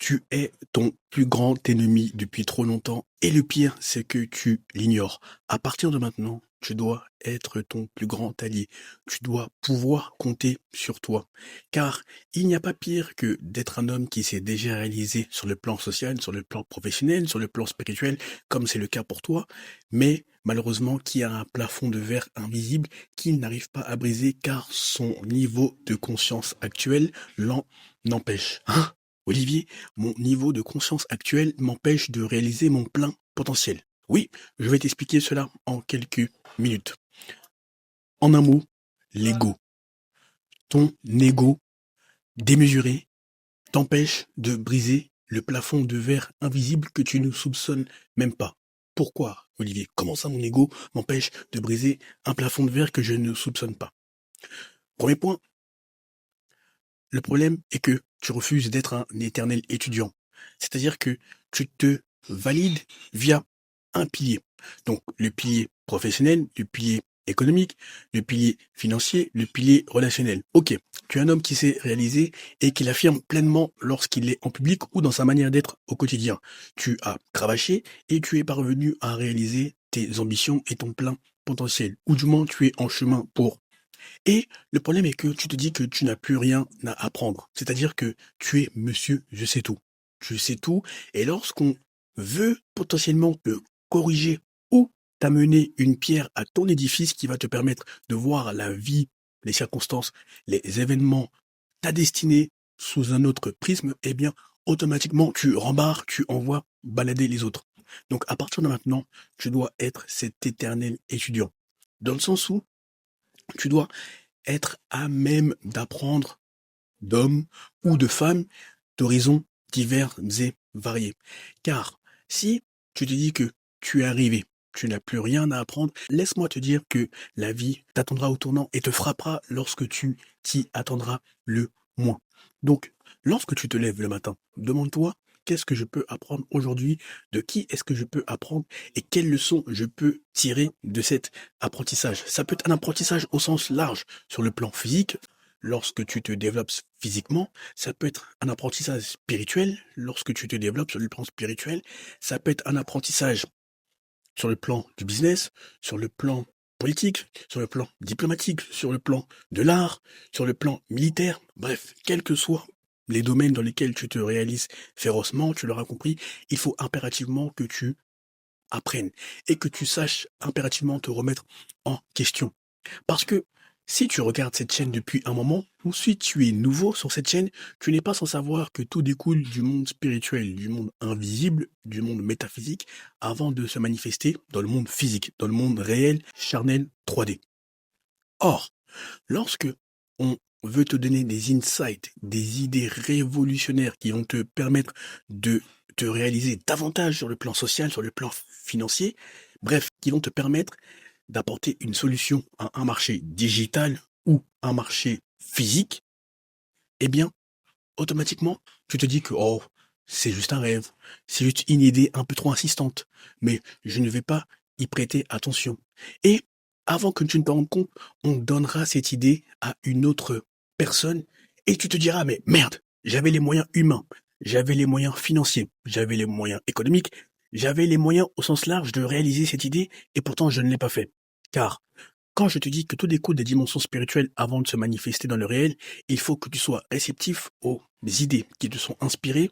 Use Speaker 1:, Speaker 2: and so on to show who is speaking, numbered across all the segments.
Speaker 1: Tu es ton plus grand ennemi depuis trop longtemps et le pire, c'est que tu l'ignores. À partir de maintenant, tu dois être ton plus grand allié. Tu dois pouvoir compter sur toi. Car il n'y a pas pire que d'être un homme qui s'est déjà réalisé sur le plan social, sur le plan professionnel, sur le plan spirituel, comme c'est le cas pour toi, mais malheureusement qui a un plafond de verre invisible qu'il n'arrive pas à briser car son niveau de conscience actuel l'en empêche. Hein, Olivier, mon niveau de conscience actuel m'empêche de réaliser mon plein potentiel. Oui, je vais t'expliquer cela en quelques minutes. En un mot, l'ego. Ton ego démesuré t'empêche de briser le plafond de verre invisible que tu ne soupçonnes même pas. Pourquoi, Olivier? Comment ça, mon ego m'empêche de briser un plafond de verre que je ne soupçonne pas? Premier point, le problème est que tu refuses d'être un éternel étudiant. C'est-à-dire que tu te valides via un pilier. Donc le pilier professionnel, le pilier économique, le pilier financier, le pilier relationnel. Ok, tu es un homme qui s'est réalisé et qui l'affirme pleinement lorsqu'il est en public ou dans sa manière d'être au quotidien. Tu as cravaché et tu es parvenu à réaliser tes ambitions et ton plein potentiel. Ou du moins tu es en chemin pour. Et le problème est que tu te dis que tu n'as plus rien à apprendre. C'est-à-dire que tu es monsieur je sais tout. Tu sais tout. Et lorsqu'on veut potentiellement te corriger ou t'amener une pierre à ton édifice qui va te permettre de voir la vie, les circonstances, les événements, ta destinée sous un autre prisme, eh bien, automatiquement, tu rembarres, tu envoies balader les autres. Donc, à partir de maintenant, tu dois être cet éternel étudiant. Dans le sens où tu dois être à même d'apprendre d'hommes ou de femmes d'horizons divers et variés. Car si tu te dis que tu es arrivé, tu n'as plus rien à apprendre, laisse-moi te dire que la vie t'attendra au tournant et te frappera lorsque tu t'y attendras le moins. Donc, lorsque tu te lèves le matin, demande-toi qu'est-ce que je peux apprendre aujourd'hui, de qui est-ce que je peux apprendre et quelles leçons je peux tirer de cet apprentissage. Ça peut être un apprentissage au sens large sur le plan physique, lorsque tu te développes physiquement, ça peut être un apprentissage spirituel lorsque tu te développes sur le plan spirituel, ça peut être un apprentissage sur le plan du business, sur le plan politique, sur le plan diplomatique, sur le plan de l'art, sur le plan militaire, bref, quels que soient les domaines dans lesquels tu te réalises férocement, tu l'auras compris, il faut impérativement que tu apprennes et que tu saches impérativement te remettre en question. Parce que si tu regardes cette chaîne depuis un moment, ou si tu es nouveau sur cette chaîne, tu n'es pas sans savoir que tout découle du monde spirituel, du monde invisible, du monde métaphysique, avant de se manifester dans le monde physique, dans le monde réel, charnel, 3D. Or, lorsque on veut te donner des insights, des idées révolutionnaires qui vont te permettre de te réaliser davantage sur le plan social, sur le plan financier, bref, qui vont te permettre d'apporter une solution à un marché digital ou un marché physique, eh bien, automatiquement, tu te dis que, oh, c'est juste un rêve, c'est juste une idée un peu trop insistante, mais je ne vais pas y prêter attention. Et avant que tu ne te rendes compte, on donnera cette idée à une autre personne et tu te diras, mais merde, j'avais les moyens humains, j'avais les moyens financiers, j'avais les moyens économiques, j'avais les moyens au sens large de réaliser cette idée et pourtant je ne l'ai pas fait. Car quand je te dis que tout découle des dimensions spirituelles avant de se manifester dans le réel, il faut que tu sois réceptif aux idées qui te sont inspirées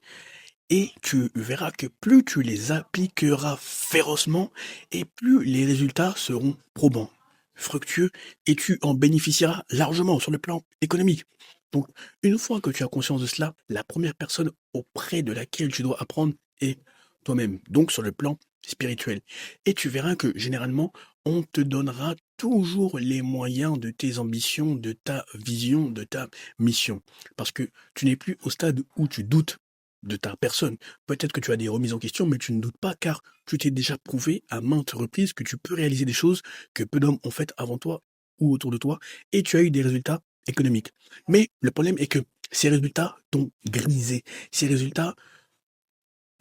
Speaker 1: et tu verras que plus tu les appliqueras férocement et plus les résultats seront probants, fructueux et tu en bénéficieras largement sur le plan économique. Donc, une fois que tu as conscience de cela, la première personne auprès de laquelle tu dois apprendre est toi-même, donc sur le plan spirituel. Et tu verras que généralement, on te donnera toujours les moyens de tes ambitions, de ta vision, de ta mission. Parce que tu n'es plus au stade où tu doutes de ta personne. Peut-être que tu as des remises en question, mais tu ne doutes pas car tu t'es déjà prouvé à maintes reprises que tu peux réaliser des choses que peu d'hommes ont faites avant toi ou autour de toi et tu as eu des résultats économiques. Mais le problème est que ces résultats t'ont grisé. Ces résultats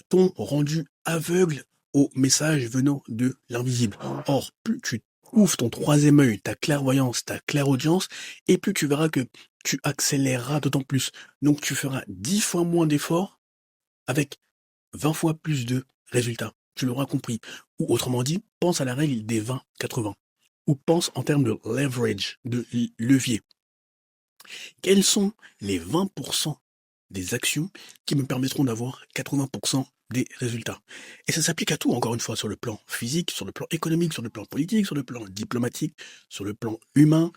Speaker 1: t'ont rendu aveugle aux messages venant de l'invisible. Or, plus tu ouvres ton troisième œil, ta clairvoyance, ta clairaudience, et plus tu verras que tu accéléreras d'autant plus. Donc tu feras 10 fois moins d'efforts avec 20 fois plus de résultats. Tu l'auras compris. Ou autrement dit, pense à la règle des 20-80. Ou pense en termes de leverage, de levier. Quels sont les 20% des actions qui me permettront d'avoir 80% des résultats? Et ça s'applique à tout, encore une fois, sur le plan physique, sur le plan économique, sur le plan politique, sur le plan diplomatique, sur le plan humain.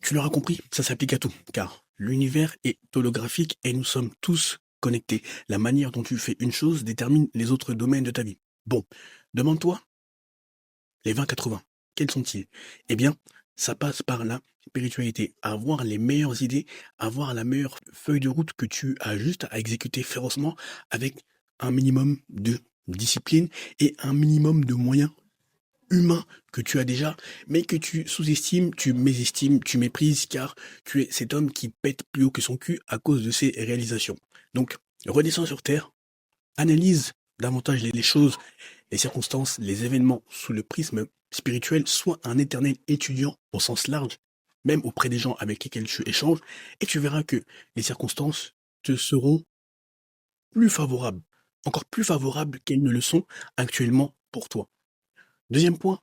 Speaker 1: Tu l'auras compris, ça s'applique à tout, car l'univers est holographique et nous sommes tous connectés. La manière dont tu fais une chose détermine les autres domaines de ta vie. Bon, demande-toi, les 20-80, quels sont-ils? Eh bien, ça passe par la spiritualité, avoir les meilleures idées, avoir la meilleure feuille de route que tu as juste à exécuter férocement avec un minimum de discipline et un minimum de moyens humains que tu as déjà, mais que tu sous-estimes, tu mésestimes, tu méprises, car tu es cet homme qui pète plus haut que son cul à cause de ses réalisations. Donc, redescends sur Terre, analyse davantage les choses, les circonstances, les événements sous le prisme spirituel, sois un éternel étudiant au sens large, même auprès des gens avec lesquels tu échanges, et tu verras que les circonstances te seront plus favorables, encore plus favorables qu'elles ne le sont actuellement pour toi. Deuxième point,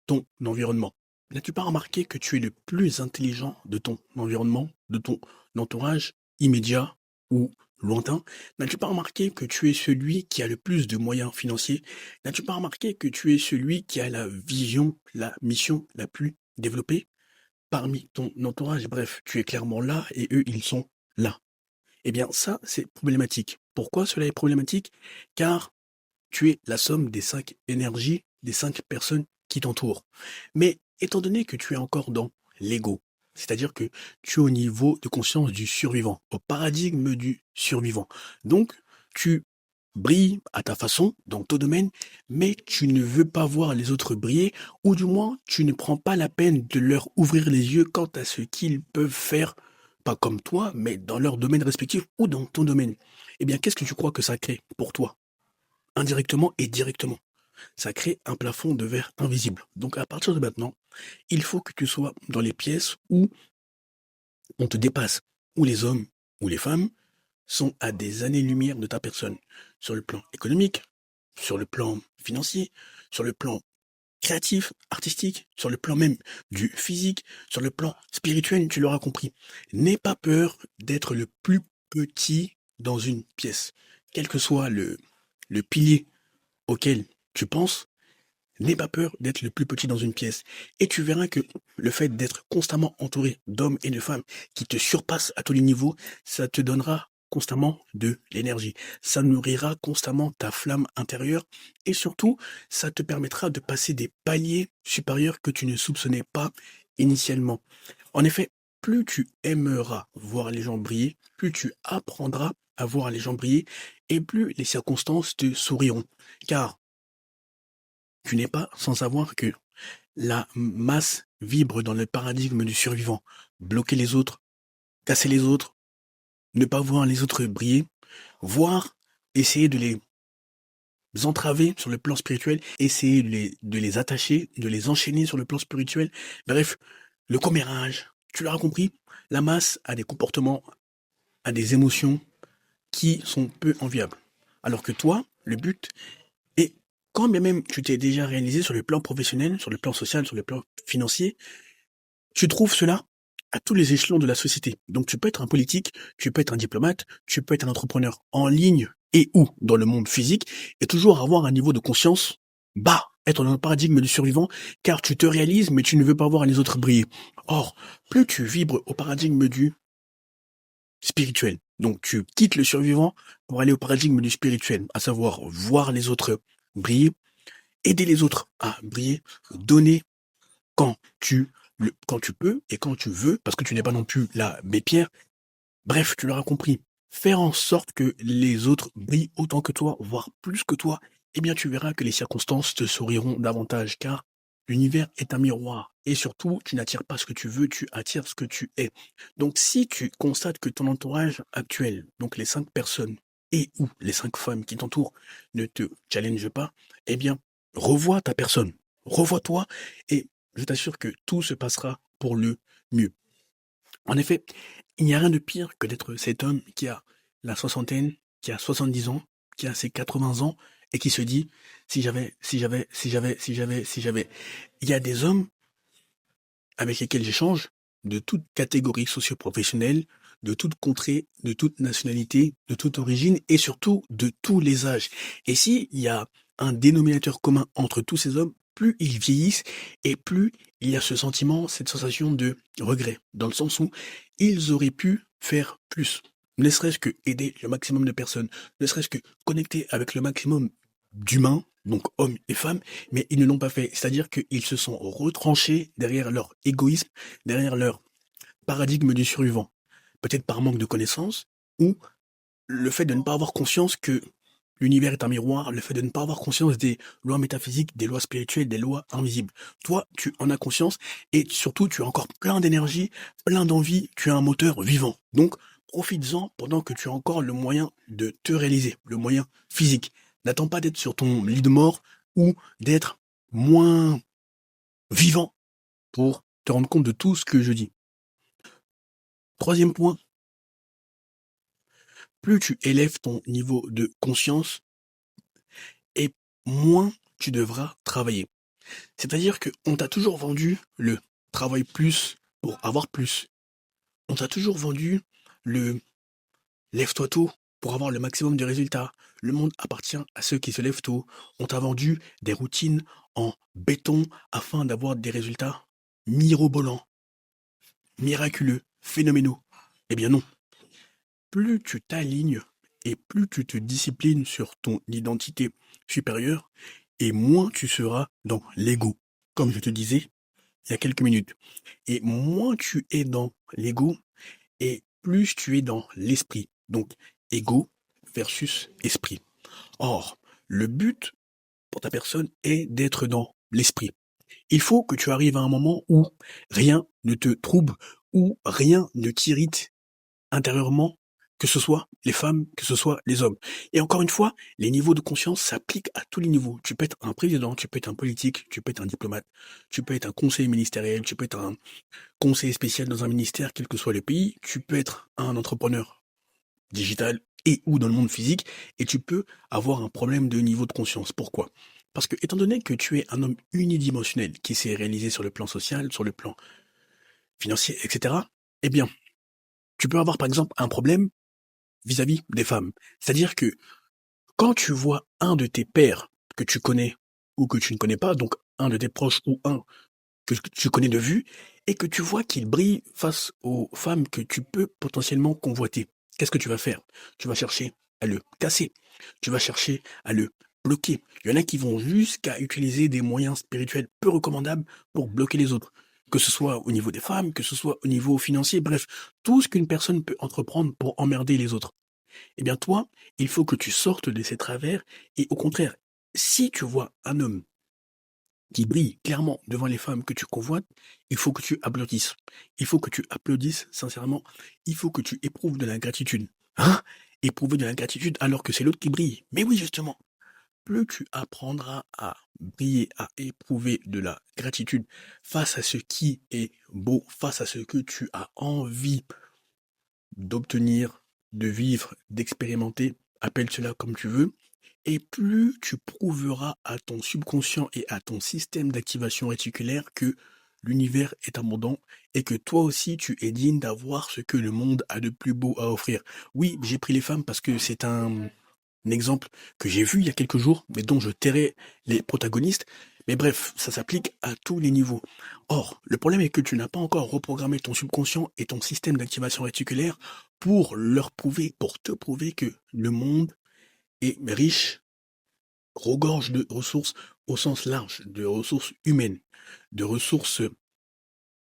Speaker 1: ton environnement. N'as-tu pas remarqué que tu es le plus intelligent de ton environnement, de ton entourage immédiat ou lointain? N'as-tu pas remarqué que tu es celui qui a le plus de moyens financiers? N'as-tu pas remarqué que tu es celui qui a la vision, la mission la plus développée parmi ton entourage? Bref, tu es clairement là et eux, ils sont là. Eh bien, ça, c'est problématique. Pourquoi cela est problématique? Car tu es la somme des 5 énergies, des 5 personnes qui t'entourent. Mais étant donné que tu es encore dans l'ego, c'est-à-dire que tu es au niveau de conscience du survivant, au paradigme du survivant. Donc, tu brilles à ta façon, dans ton domaine, mais tu ne veux pas voir les autres briller, ou du moins, tu ne prends pas la peine de leur ouvrir les yeux quant à ce qu'ils peuvent faire, pas comme toi, mais dans leur domaine respectif ou dans ton domaine. Eh bien, qu'est-ce que tu crois que ça crée pour toi? Indirectement et directement. Ça crée un plafond de verre invisible. Donc à partir de maintenant, il faut que tu sois dans les pièces où on te dépasse, où les hommes ou les femmes sont à des années-lumière de ta personne, sur le plan économique, sur le plan financier, sur le plan créatif, artistique, sur le plan même du physique, sur le plan spirituel, tu l'auras compris. N'aie pas peur d'être le plus petit dans une pièce. Quel que soit le pilier auquel tu penses, n'aie pas peur d'être le plus petit dans une pièce. Et tu verras que le fait d'être constamment entouré d'hommes et de femmes qui te surpassent à tous les niveaux, ça te donnera constamment de l'énergie. Ça nourrira constamment ta flamme intérieure et surtout, ça te permettra de passer des paliers supérieurs que tu ne soupçonnais pas initialement. En effet, plus tu aimeras voir les gens briller, plus tu apprendras à voir les gens briller et plus les circonstances te souriront. Car tu n'es pas sans savoir que la masse vibre dans le paradigme du survivant. Bloquer les autres, casser les autres, ne pas voir les autres briller, voire essayer de les entraver sur le plan spirituel, essayer de les attacher, de les enchaîner sur le plan spirituel. Bref, le commérage, tu l'auras compris, la masse a des comportements, a des émotions qui sont peu enviables. Alors que toi, le but est, quand bien même tu t'es déjà réalisé sur le plan professionnel, sur le plan social, sur le plan financier, tu trouves cela à tous les échelons de la société. Donc tu peux être un politique, tu peux être un diplomate, tu peux être un entrepreneur en ligne et ou dans le monde physique, et toujours avoir un niveau de conscience bas, être dans le paradigme du survivant, car tu te réalises mais tu ne veux pas voir les autres briller. Or, plus tu vibres au paradigme du spirituel, donc tu quittes le survivant pour aller au paradigme du spirituel, à savoir voir les autres briller, aider les autres à briller, donner quand quand tu peux et quand tu veux, parce que tu n'es pas non plus la Pierre. Bref, tu l'auras compris. Faire en sorte que les autres brillent autant que toi, voire plus que toi, eh bien tu verras que les circonstances te souriront davantage, car l'univers est un miroir. Et surtout, tu n'attires pas ce que tu veux, tu attires ce que tu es. Donc si tu constates que ton entourage actuel, donc les 5 personnes et ou les 5 femmes qui t'entourent, ne te challenge pas, eh bien, revois ta personne, revois-toi, et je t'assure que tout se passera pour le mieux. En effet, il n'y a rien de pire que d'être cet homme qui a la soixantaine, qui a 70 ans, qui a ses 80 ans et qui se dit, si j'avais, si j'avais, si j'avais, si j'avais, si j'avais. Il y a des hommes avec lesquels j'échange, de toute catégorie socio-professionnelle, de toute contrée, de toute nationalité, de toute origine et surtout de tous les âges. Et s'il y a un dénominateur commun entre tous ces hommes, plus ils vieillissent et plus il y a ce sentiment, cette sensation de regret, dans le sens où ils auraient pu faire plus. Ne serait-ce que aider le maximum de personnes, ne serait-ce que connecter avec le maximum d'humains, donc hommes et femmes, mais ils ne l'ont pas fait. C'est-à-dire qu'ils se sont retranchés derrière leur égoïsme, derrière leur paradigme du survivant. Peut-être par manque de connaissances, ou le fait de ne pas avoir conscience que l'univers est un miroir, le fait de ne pas avoir conscience des lois métaphysiques, des lois spirituelles, des lois invisibles. Toi, tu en as conscience, et surtout, tu as encore plein d'énergie, plein d'envie, tu as un moteur vivant. Donc, profites-en pendant que tu as encore le moyen de te réaliser, le moyen physique. N'attends pas d'être sur ton lit de mort ou d'être moins vivant pour te rendre compte de tout ce que je dis. Troisième point, plus tu élèves ton niveau de conscience et moins tu devras travailler. C'est-à-dire qu'on t'a toujours vendu le travail plus pour avoir plus. On t'a toujours vendu le lève-toi tôt pour avoir le maximum de résultats. Le monde appartient à ceux qui se lèvent tôt. On t'a vendu des routines en béton afin d'avoir des résultats mirobolants, miraculeux, phénoménaux. Eh bien non. Plus tu t'alignes et plus tu te disciplines sur ton identité supérieure, et moins tu seras dans l'ego. Comme je te disais il y a quelques minutes. Et moins tu es dans l'ego, et plus tu es dans l'esprit. Donc, ego versus esprit. Or, le but pour ta personne est d'être dans l'esprit. Il faut que tu arrives à un moment où rien ne te trouble, où rien ne t'irrite intérieurement, que ce soit les femmes, que ce soit les hommes. Et encore une fois, les niveaux de conscience s'appliquent à tous les niveaux. Tu peux être un président, tu peux être un politique, tu peux être un diplomate, tu peux être un conseiller ministériel, tu peux être un conseiller spécial dans un ministère, quel que soit le pays, tu peux être un entrepreneur digital et ou dans le monde physique, et tu peux avoir un problème de niveau de conscience. Pourquoi? Parce que, étant donné que tu es un homme unidimensionnel qui s'est réalisé sur le plan social, sur le plan financier, etc., eh bien, tu peux avoir par exemple un problème vis-à-vis des femmes. C'est-à-dire que quand tu vois un de tes pairs que tu connais ou que tu ne connais pas, donc un de tes proches ou un que tu connais de vue, et que tu vois qu'il brille face aux femmes que tu peux potentiellement convoiter, qu'est-ce que tu vas faire? Tu vas chercher à le casser, tu vas chercher à le bloquer. Il y en a qui vont jusqu'à utiliser des moyens spirituels peu recommandables pour bloquer les autres, que ce soit au niveau des femmes, que ce soit au niveau financier, bref, tout ce qu'une personne peut entreprendre pour emmerder les autres. Eh bien toi, il faut que tu sortes de ces travers, et au contraire, si tu vois un homme qui brille clairement devant les femmes que tu convoites, il faut que tu applaudisses. Il faut que tu applaudisses sincèrement. Il faut que tu éprouves de la gratitude. Hein? Éprouver de la gratitude alors que c'est l'autre qui brille. Mais oui, justement, plus tu apprendras à briller, à éprouver de la gratitude face à ce qui est beau, face à ce que tu as envie d'obtenir, de vivre, d'expérimenter, appelle cela comme tu veux, et plus tu prouveras à ton subconscient et à ton système d'activation réticulaire que l'univers est abondant et que toi aussi tu es digne d'avoir ce que le monde a de plus beau à offrir. Oui, j'ai pris les femmes parce que c'est un exemple que j'ai vu il y a quelques jours, mais dont je tairai les protagonistes. Mais bref, ça s'applique à tous les niveaux. Or, le problème est que tu n'as pas encore reprogrammé ton subconscient et ton système d'activation réticulaire pour leur prouver, pour te prouver que le monde est riche, regorge de ressources au sens large, de ressources humaines, de ressources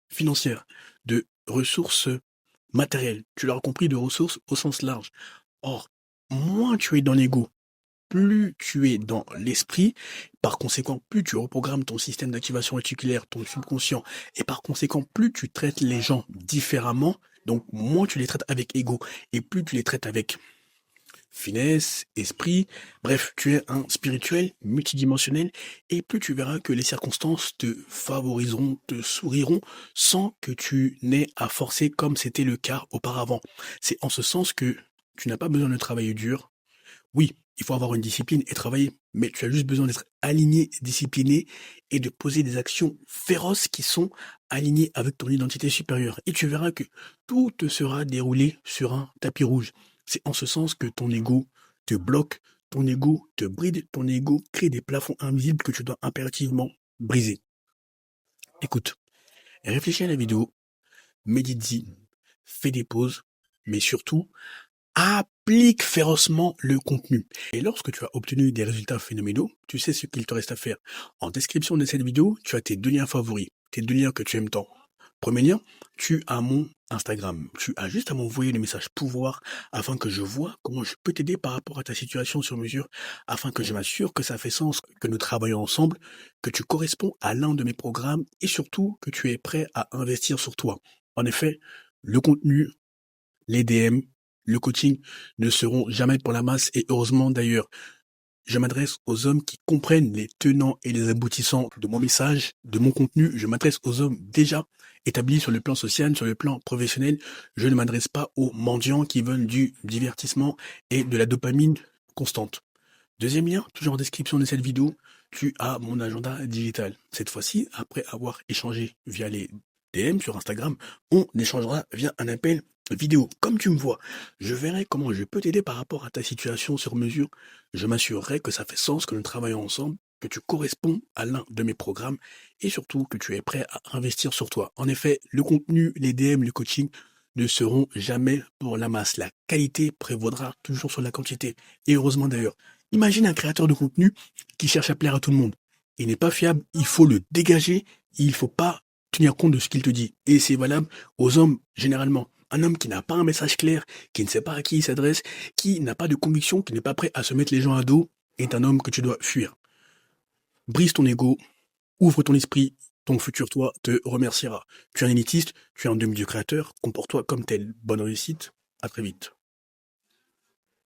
Speaker 1: financières, de ressources matérielles. Tu l'auras compris, de ressources au sens large. Or, moins tu es dans l'ego, plus tu es dans l'esprit, par conséquent, plus tu reprogrammes ton système d'activation réticulaire, ton subconscient, et par conséquent, plus tu traites les gens différemment, donc moins tu les traites avec ego, et plus tu les traites avec finesse, esprit, bref, tu es un spirituel multidimensionnel, et plus tu verras que les circonstances te favoriseront, te souriront, sans que tu n'aies à forcer comme c'était le cas auparavant. C'est en ce sens que tu n'as pas besoin de travailler dur. Oui, Il faut avoir une discipline et travailler, mais tu as juste besoin d'être aligné, discipliné et de poser des actions féroces qui sont alignées avec ton identité supérieure. Et tu verras que tout te sera déroulé sur un tapis rouge. C'est en ce sens que ton ego te bloque, ton ego te bride, ton ego crée des plafonds invisibles que tu dois impérativement briser. Écoute, réfléchis à la vidéo, médite-y, fais des pauses, mais surtout, applique férocement le contenu. Et lorsque tu as obtenu des résultats phénoménaux, tu sais ce qu'il te reste à faire. En description de cette vidéo, tu as tes 2 liens favoris, tes 2 liens que tu aimes tant. Premier lien, tu as mon Instagram. Tu as juste à m'envoyer le message pouvoir afin que je vois comment je peux t'aider par rapport à ta situation sur mesure, afin que je m'assure que ça fait sens, que nous travaillons ensemble, que tu corresponds à l'un de mes programmes et surtout que tu es prêt à investir sur toi. En effet, le contenu, les DM, le coaching ne seront jamais pour la masse et heureusement d'ailleurs. Je m'adresse aux hommes qui comprennent les tenants et les aboutissants de mon message, de mon contenu. Je m'adresse aux hommes déjà établis sur le plan social, sur le plan professionnel. Je ne m'adresse pas aux mendiants qui veulent du divertissement et de la dopamine constante. Deuxième lien, toujours en description de cette vidéo, tu as mon agenda digital. Cette fois-ci, après avoir échangé via les DM sur Instagram, on échangera via un appel vidéo. Comme tu me vois, je verrai comment je peux t'aider par rapport à ta situation sur mesure. Je m'assurerai que ça fait sens, que nous travaillons ensemble, que tu corresponds à l'un de mes programmes et surtout que tu es prêt à investir sur toi. En effet, le contenu, les DM, le coaching ne seront jamais pour la masse. La qualité prévaudra toujours sur la quantité. Et heureusement d'ailleurs. Imagine un créateur de contenu qui cherche à plaire à tout le monde. Il n'est pas fiable, il faut le dégager, il faut pas tenir compte de ce qu'il te dit. Et c'est valable aux hommes généralement. Un homme qui n'a pas un message clair, qui ne sait pas à qui il s'adresse, qui n'a pas de conviction, qui n'est pas prêt à se mettre les gens à dos, est un homme que tu dois fuir. Brise ton ego, ouvre ton esprit, ton futur toi te remerciera. Tu es un élitiste, tu es un demi-dieu créateur, comporte-toi comme tel. Bonne réussite, à très vite.